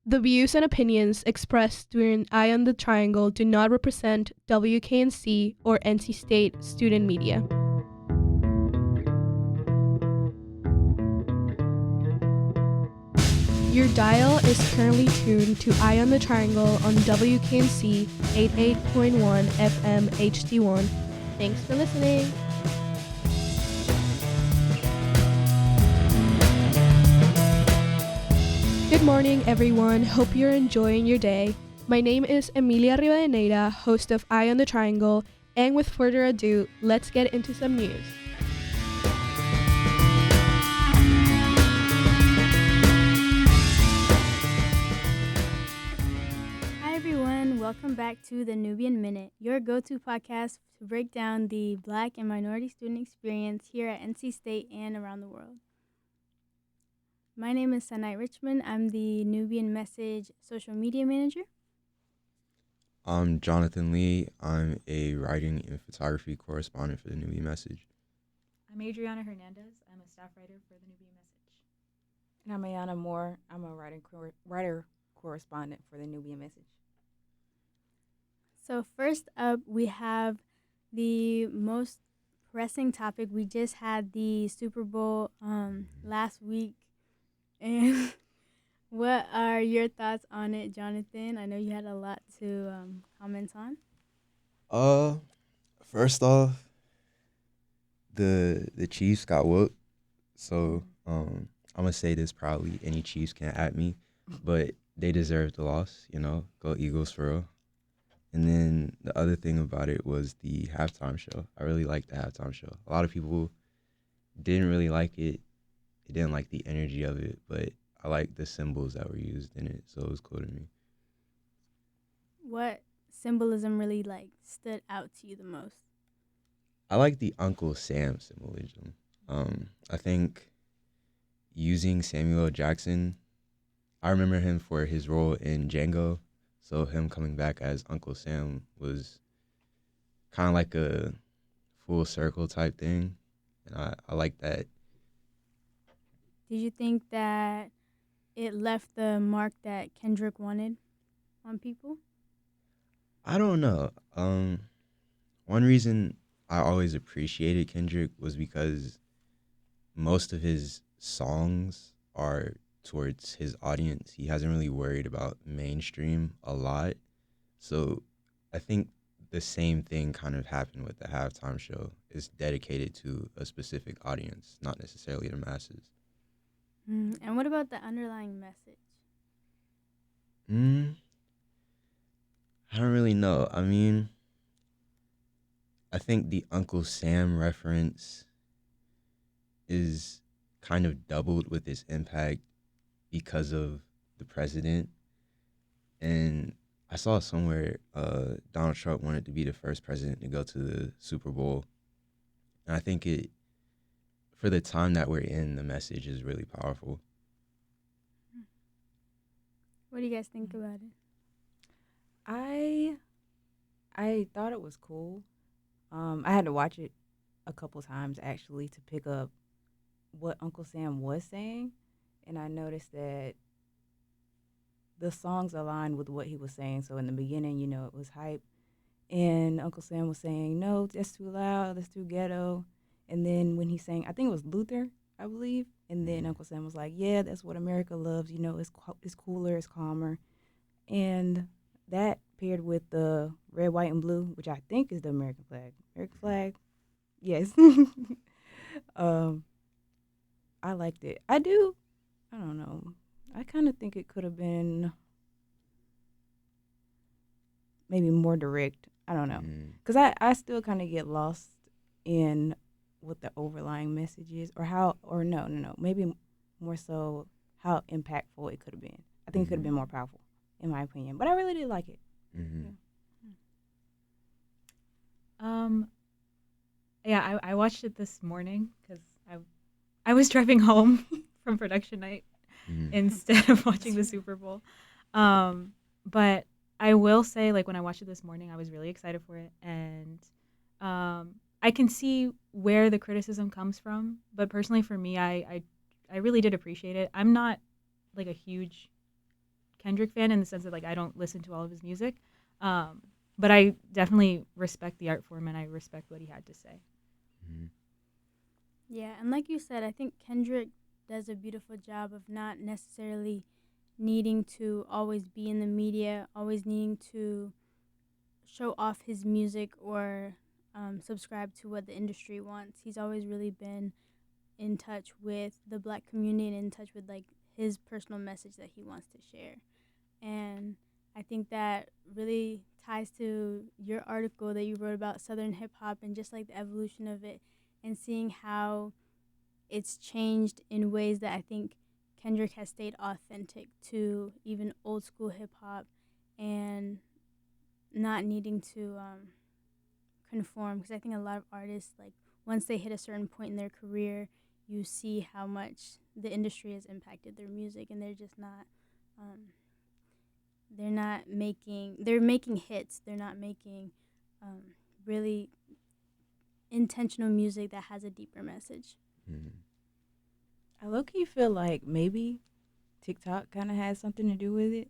The views and opinions expressed during Eye on the Triangle do not represent WKNC or NC State student media. Your dial is currently tuned to Eye on the Triangle on WKNC 88.1 FM HD1. Thanks for listening. Good morning, everyone. Hope you're enjoying your day. My name is Emilia Rivadeneira, host of Eye on the Triangle, and with further ado, let's get into some news. Hi, everyone. Welcome back to the Nubian Minute, your go-to podcast to break down the Black and minority student experience here at NC State and around the world. My name is Sanai Richmond. I'm the Nubian Message social media manager. I'm Jonathan Lee. I'm a writing and photography correspondent for the Nubian Message. I'm Adriana Hernandez. I'm a staff writer for the Nubian Message. And I'm Ayana Moore. I'm a writer correspondent for the Nubian Message. So first up, we have the most pressing topic. We just had the Super Bowl last week. And what are your thoughts on it, Jonathan? I know you had a lot to comment on. First off, the Chiefs got whooped. So I'm gonna say this proudly. Any Chiefs can at me, but they deserved the loss. You know, go Eagles for real. And then the other thing about it was the halftime show. I really liked the halftime show. A lot of people didn't really like it. They didn't like the energy of it, but I liked the symbols that were used in it, so it was cool to me. What symbolism really stood out to you the most? I like the Uncle Sam symbolism. I think using Samuel L. Jackson, I remember him for his role in Django, so him coming back as Uncle Sam was kind of like a full circle type thing, and I like that. Did you think that it left the mark that Kendrick wanted on people? I don't know. One reason I always appreciated Kendrick was because most of his songs are towards his audience. He hasn't really worried about mainstream a lot. So I think the same thing kind of happened with the halftime show. It's dedicated to a specific audience, not necessarily the masses. And what about the underlying message? I don't really know. I mean, I think the Uncle Sam reference is kind of doubled with its impact because of the president. And I saw somewhere Donald Trump wanted to be the first president to go to the Super Bowl. And I think for the time that we're in, the message is really powerful. What do you guys think about it? I thought it was cool. I had to watch it a couple times actually to pick up what Uncle Sam was saying, and I noticed that the songs aligned with what he was saying. So in the beginning, it was hype, and Uncle Sam was saying, "No, that's too loud. That's too ghetto." And then when he sang, I think it was Luther, I believe. And then Uncle Sam was like, "Yeah, that's what America loves. It's cooler, it's calmer." And that paired with the red, white, and blue, which I think is the American flag. American flag, yes. I liked it. I don't know. I kind of think it could have been maybe more direct. I don't know. Because I still kind of get lost in what the overlying message is, or no, maybe more so how impactful it could have been. I think it could have been more powerful, in my opinion. But I really did like it. Yeah. I watched it this morning because I was driving home from production night instead of watching the Super Bowl. But I will say, when I watched it this morning, I was really excited for it, and I can see where the criticism comes from. But personally, for me, I really did appreciate it. I'm not a huge Kendrick fan in the sense that like I don't listen to all of his music, but I definitely respect the art form and I respect what he had to say. Mm-hmm. Yeah, and like you said, I think Kendrick does a beautiful job of not necessarily needing to always be in the media, always needing to show off his music or subscribe to what the industry wants. He's always really been in touch with the Black community and in touch with like his personal message that he wants to share. And I think that really ties to your article that you wrote about Southern hip hop and just like the evolution of it and seeing how it's changed in ways that I think Kendrick has stayed authentic to even old school hip hop and not needing to conform, because I think a lot of artists, like once they hit a certain point in their career, you see how much the industry has impacted their music, and they're just not they're making hits, they're not making really intentional music that has a deeper message. Mm-hmm. I low-key feel like maybe TikTok kind of has something to do with it.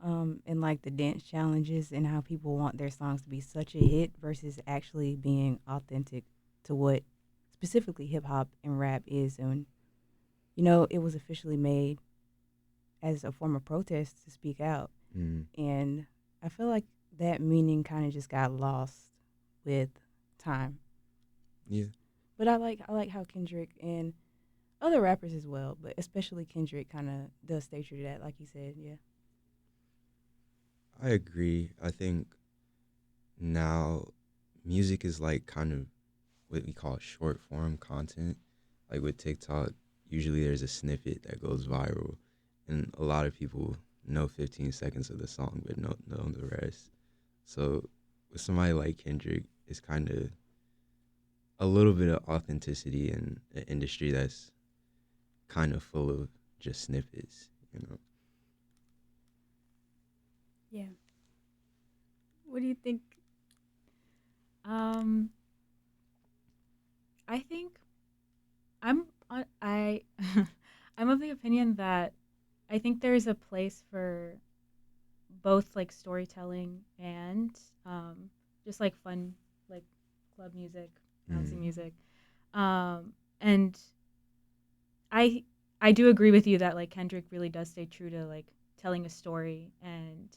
And like the dance challenges and how people want their songs to be such a hit versus actually being authentic to what specifically hip hop and rap is. And, you know, it was officially made as a form of protest to speak out. Mm-hmm. And I feel like that meaning kind of just got lost with time. Yeah. But I like how Kendrick and other rappers as well, but especially Kendrick kind of does stay true to that, like you said, yeah. I agree. I think now music is like kind of what we call short form content. Like with TikTok, usually there's a snippet that goes viral, and a lot of people know 15 seconds of the song but know the rest. So with somebody like Kendrick, it's kind of a little bit of authenticity in an industry that's kind of full of just snippets, you know. Yeah. What do you think? I think I I'm of the opinion that I think there is a place for both like storytelling and just like fun like club music, bouncing music. And I do agree with you that like Kendrick really does stay true to like telling a story and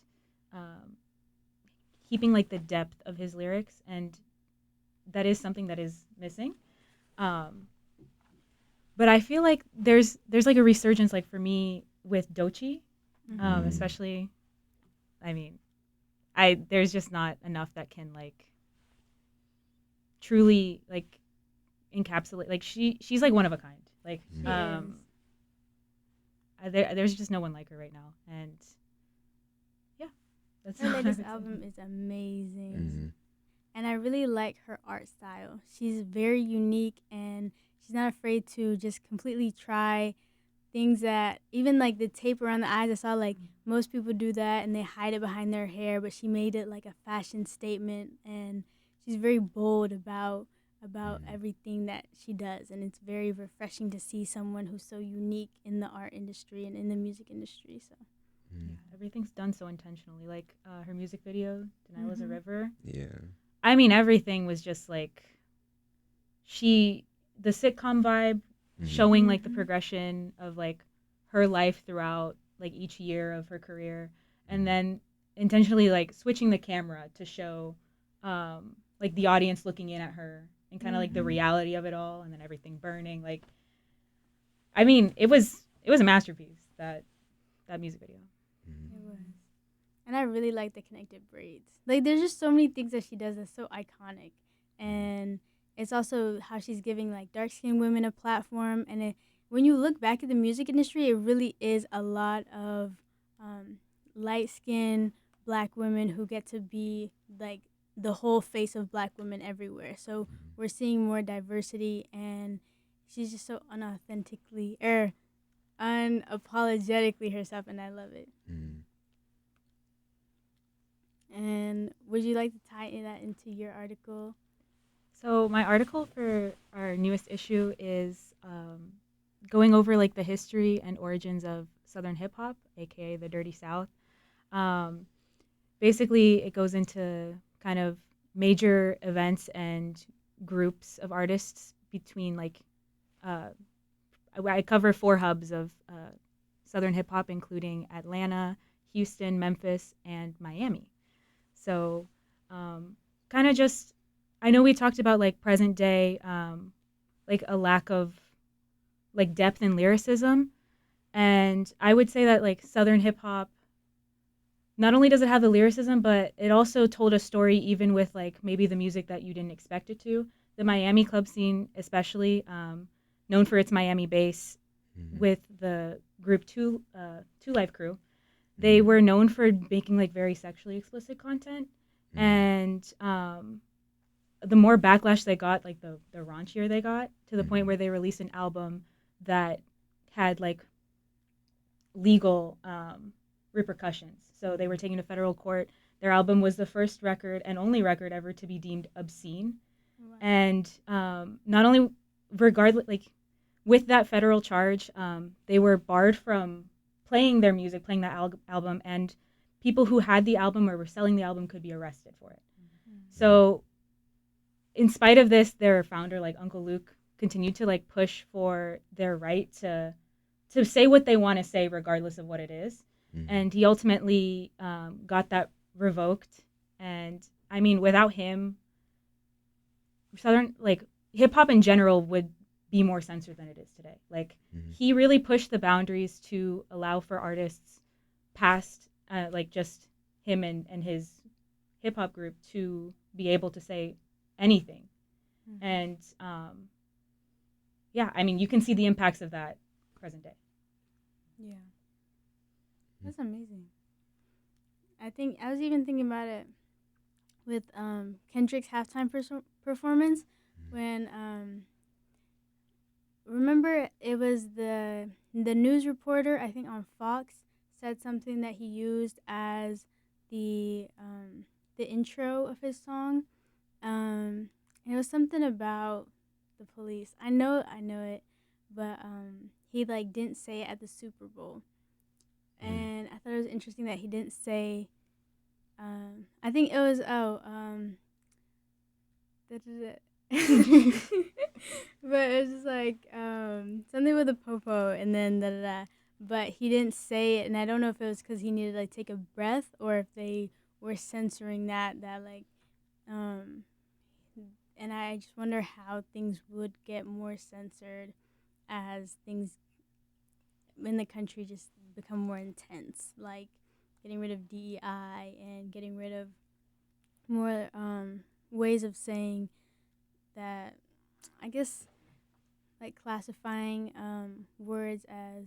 keeping like the depth of his lyrics, and that is something that is missing. But I feel like there's like a resurgence like for me with Doechii, especially. I mean, there's just not enough that can like truly like encapsulate. Like she's like one of a kind. Like there's just no one like her right now, and yeah, that's Her all I latest would say. album is amazing. Mm-hmm. And I really like her art style. She's very unique, and she's not afraid to just completely try things that, even like the tape around the eyes, I saw like most people do that and they hide it behind their hair, but she made it like a fashion statement, and she's very bold about everything that she does, and it's very refreshing to see someone who's so unique in the art industry and in the music industry. So Yeah, everything's done so intentionally. Like her music video, Denilah's a River. Yeah. I mean, everything was just like the sitcom vibe, showing like the progression of like her life throughout like each year of her career, and then intentionally like switching the camera to show like the audience looking in at her and kind of like the reality of it all, and then everything burning. Like, I mean, it was a masterpiece, that music video. it was. And I really like the connected braids. Like, there's just so many things that she does that's so iconic. And it's also how she's giving, like, dark-skinned women a platform. And when you look back at the music industry, it really is a lot of light-skinned Black women who get to be, like, the whole face of Black women everywhere. So we're seeing more diversity, and she's just so unapologetically herself, and I love it. And would you like to tie that into your article? So my article for our newest issue is going over like the history and origins of Southern hip hop, aka the Dirty South. Basically, it goes into kind of major events and groups of artists between like I cover 4 hubs of Southern hip hop, including Atlanta, Houston, Memphis, and Miami. So, kind of just, I know we talked about like present day, like a lack of like depth and lyricism, and I would say that like Southern hip hop, not only does it have the lyricism, but it also told a story even with like maybe the music that you didn't expect it to. The Miami club scene, especially known for its Miami bass, with the group Two Live Crew, they were known for making like very sexually explicit content, and the more backlash they got, like the raunchier they got, to the point where they released an album that had like legal repercussions. So they were taken to federal court. Their album was the first record and only record ever to be deemed obscene. Wow. And not only, regardless, like with that federal charge, they were barred from playing their music, playing that album, and people who had the album or were selling the album could be arrested for it. So in spite of this, their founder, like Uncle Luke, continued to like push for their right to say what they want to say regardless of what it is. And he ultimately got that revoked. And I mean, without him, Southern, like hip hop in general would be more censored than it is today. Like he really pushed the boundaries to allow for artists past like just him and his hip hop group to be able to say anything. And yeah, I mean, you can see the impacts of that present day. Yeah. That's amazing. I think I was even thinking about it with Kendrick's halftime performance when remember it was the news reporter, I think on Fox, said something that he used as the intro of his song. It was something about the police. I know it, but he like didn't say it at the Super Bowl. And I thought it was interesting that he didn't say, I think it was, but it was just like something with a popo and then da-da-da. But he didn't say it, and I don't know if it was because he needed to like take a breath or if they were censoring that like, and I just wonder how things would get more censored as things in the country just become more intense, like getting rid of DEI and getting rid of more ways of saying that, I guess, like classifying words as,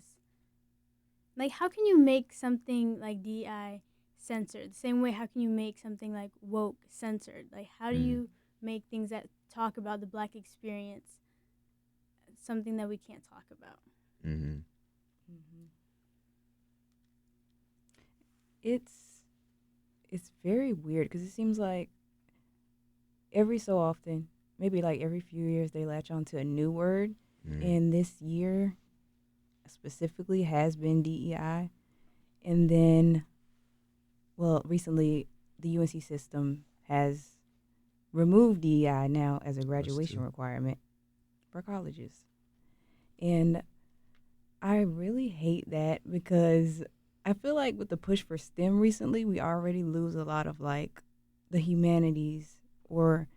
like, how can you make something like DEI censored? The same way, how can you make something like woke censored? Like, how do you make things that talk about the Black experience something that we can't talk about? It's very weird because it seems like every so often, maybe like every few years, they latch onto a new word. And this year specifically has been DEI. And then, well, recently the UNC system has removed DEI now as a graduation requirement for colleges. And I really hate that because I feel like with the push for STEM recently, we already lose a lot of like the humanities or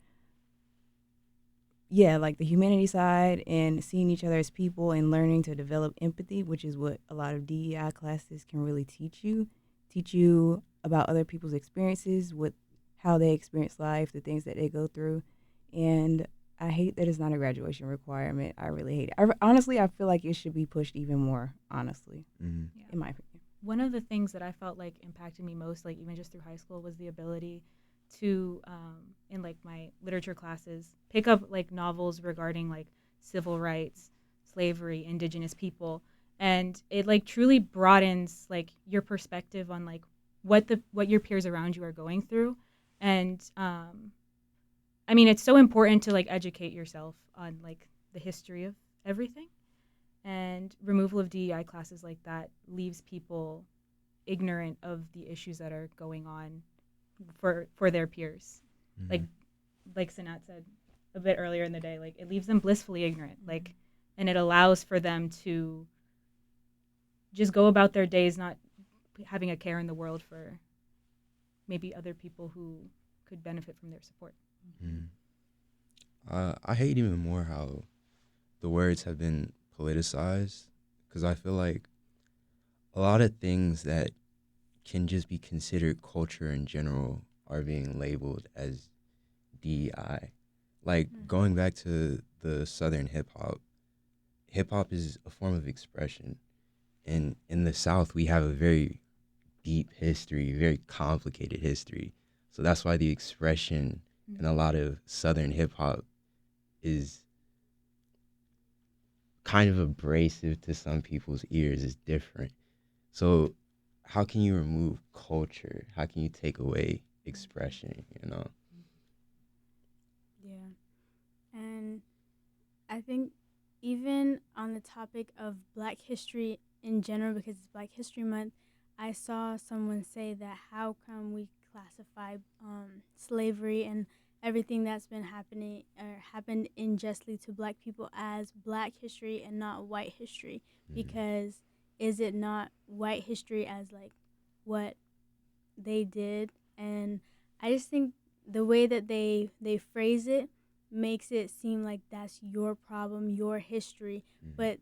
like the humanity side and seeing each other as people and learning to develop empathy, which is what a lot of DEI classes can really teach you about other people's experiences, with how they experience life, the things that they go through. And I hate that it's not a graduation requirement. I really hate it. Honestly, I feel like it should be pushed even more, honestly, in my opinion. One of the things that I felt like impacted me most, like even just through high school, was the ability to, in like my literature classes, pick up like novels regarding like civil rights, slavery, indigenous people, and it like truly broadens like your perspective on like what your peers around you are going through. And I mean, it's so important to like educate yourself on like the history of everything. And removal of DEI classes like that leaves people ignorant of the issues that are going on for their peers. Mhm. Like Sanat said a bit earlier in the day, like it leaves them blissfully ignorant. Like, and it allows for them to just go about their days not having a care in the world for maybe other people who could benefit from their support. Mhm. I hate even more how the words have been politicized, because I feel like a lot of things that can just be considered culture in general are being labeled as DEI. Like going back to the Southern hip hop is a form of expression. And in the South, we have a very deep history, very complicated history. So that's why the expression in a lot of Southern hip hop is kind of abrasive to some people's ears, is different. So how can you remove culture? How can you take away expression, you know? Yeah. And I think even on the topic of Black history in general, because it's Black History Month, I saw someone say that how come we classify slavery and everything that's been happening or happened unjustly to Black people as Black history and not white history? Because is it not white history as like what they did? And I just think the way that they phrase it makes it seem like that's your problem, your history, but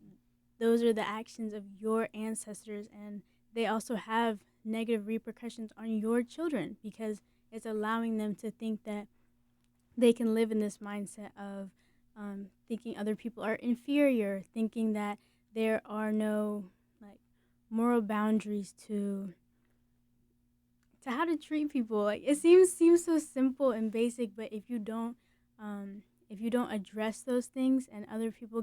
those are the actions of your ancestors, and they also have negative repercussions on your children because it's allowing them to think that they can live in this mindset of thinking other people are inferior, thinking that there are no like moral boundaries to how to treat people. Like it seems so simple and basic, but if you don't address those things and other people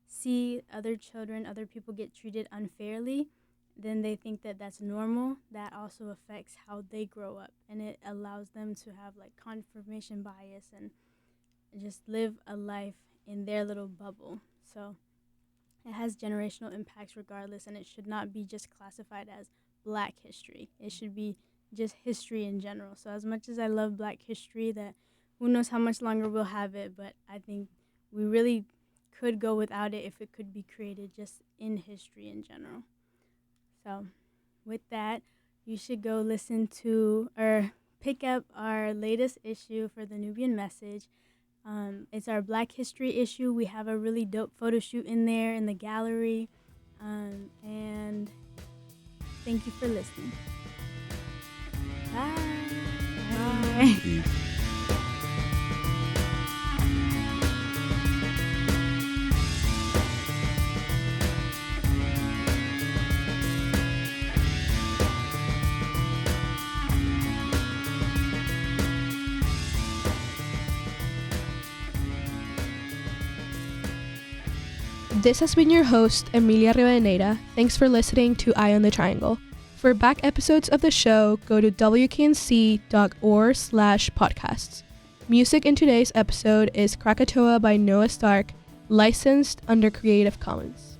see other children, other people get treated unfairly, then they think that that's normal. That also affects how they grow up, and it allows them to have like confirmation bias and just live a life in their little bubble. So it has generational impacts regardless, and it should not be just classified as Black history. It should be just history in general. So as much as I love Black history, that who knows how much longer we'll have it, but I think we really could go without it if it could be created just in history in general. So with that, you should go listen to or pick up our latest issue for the Nubian Message. It's our Black History issue. We have a really dope photo shoot in there in the gallery. And thank you for listening. Bye. Bye. Peace. This has been your host, Emilia Rivadeneira. Thanks for listening to Eye on the Triangle. For back episodes of the show, go to wknc.org/podcasts. Music in today's episode is Krakatoa by Noah Stark, licensed under Creative Commons.